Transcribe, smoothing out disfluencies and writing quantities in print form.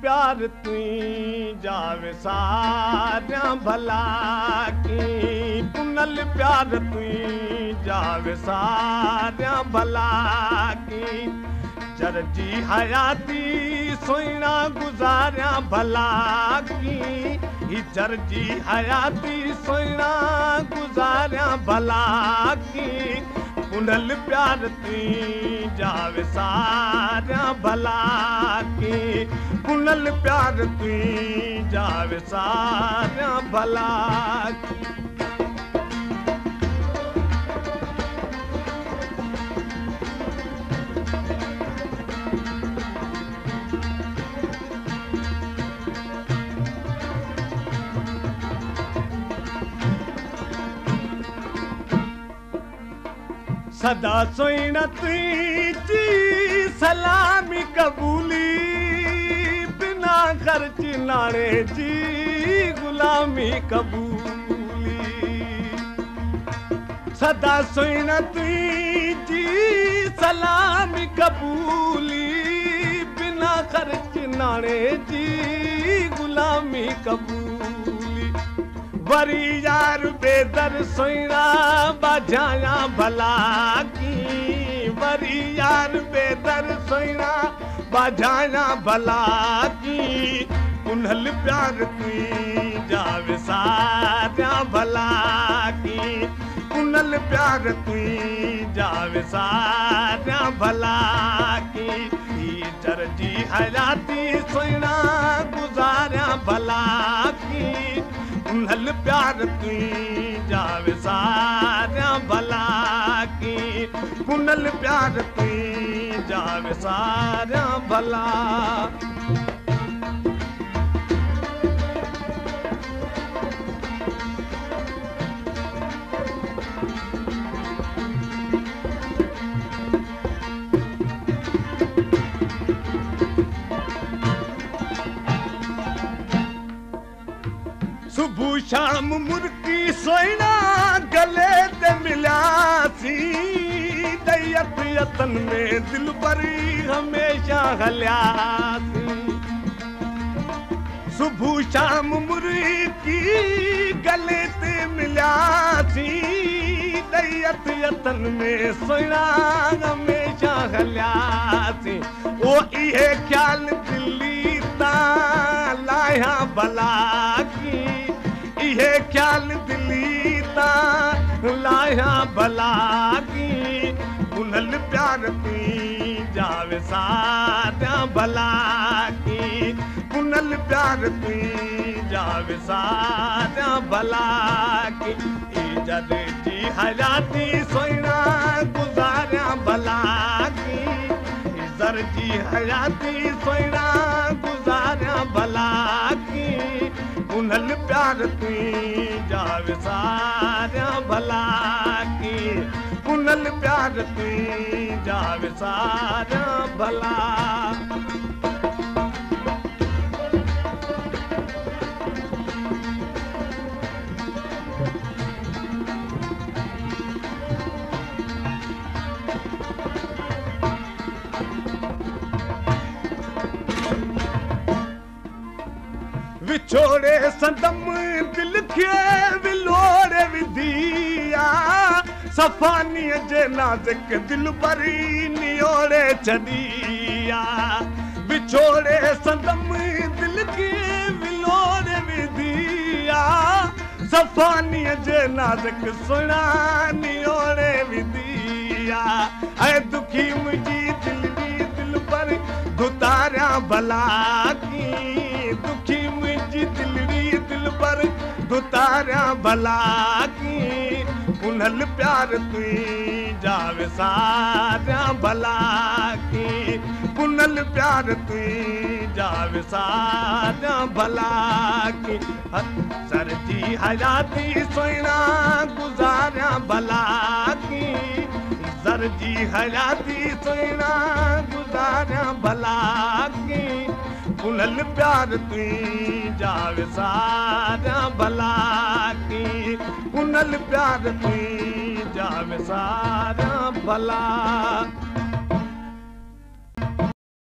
प्यार तुई जावे सारियां भला की पुनल प्यार तुई जावे सारियां भला की जरजी हयाती सोइना गुजारियां भला की जरजी हयाती सोइना गुजारियां भला की पुनल प्यार तुई जावे सारियां भला की पुनल प्यार तुई जावे सारियां भला की सदा सोइना तुझी सलामी कबूली बिना खर्च नाणे जी गुलामी कबूली सदा सोइना तुझी सलामी कबूली बिना खर्च नाणे जी गुलामी कबूली वरी यार बेदर सोइना बाझाया भला की वरी यार बेदर सोइना बाझाया भला की पुनल प्यार तुई जावे सारियां भला की पुनल प्यार तुई जावे सारियां भला की जरजी हयाती सोइना गुजारियां भला की पुनल प्यार तुई जावे सारियां भला की पुनल प्यार तुई जावे सारियां भला सुबह शाम मुर्गी सोइना गले ते मिलासी दैयत यतन में दिल भरी हमेशा हलियासी सुबह शाम मुर्गी गले ते मिलासी दैयत यतन में सोइना हमेशा हलियासी ओ इहे ख्याल दिल्ली ता लाया भला की इहे ख्याल दिली ता लाया भला की पुनल प्यार तुई जावे सारियां भला की पुनल प्यार तुई जावे सारियां भला की जरजी हयाती सोइना गुजारियां भला की जरजी हयाती सोइना गुजारियां भला की पुनल प्यार तुई जावे सारियां भला की पुनल प्यार तुई जावे सारियां भला विछोड़े संदम दिल खे विलोड़े विधिया सफ़ानी जे नाज़ुक दिल भरी नियोड़े छॾिया विछोड़े संदम दिल खे विलोड़े विधिया सफ़ानी जे नाज़ुक सुहिणा नियोड़े विधिया ऐं दुखी मुंहिंजी दिलड़ी दिल भरी गुतारियां भला की दुखी दिलड़ी दिल पर गुतारियां भला की पुनल प्यार तुई जावे सारियां भला की पुनल प्यार तुई जावे सारियां भला की सरजी हयाती सोइना गुजारियां भला की सरजी हयाती सोइना गुजारियां भला की पुनल प्यार तुई जावे सारियां भला की पुनल प्यार तुई जावे सारियां भला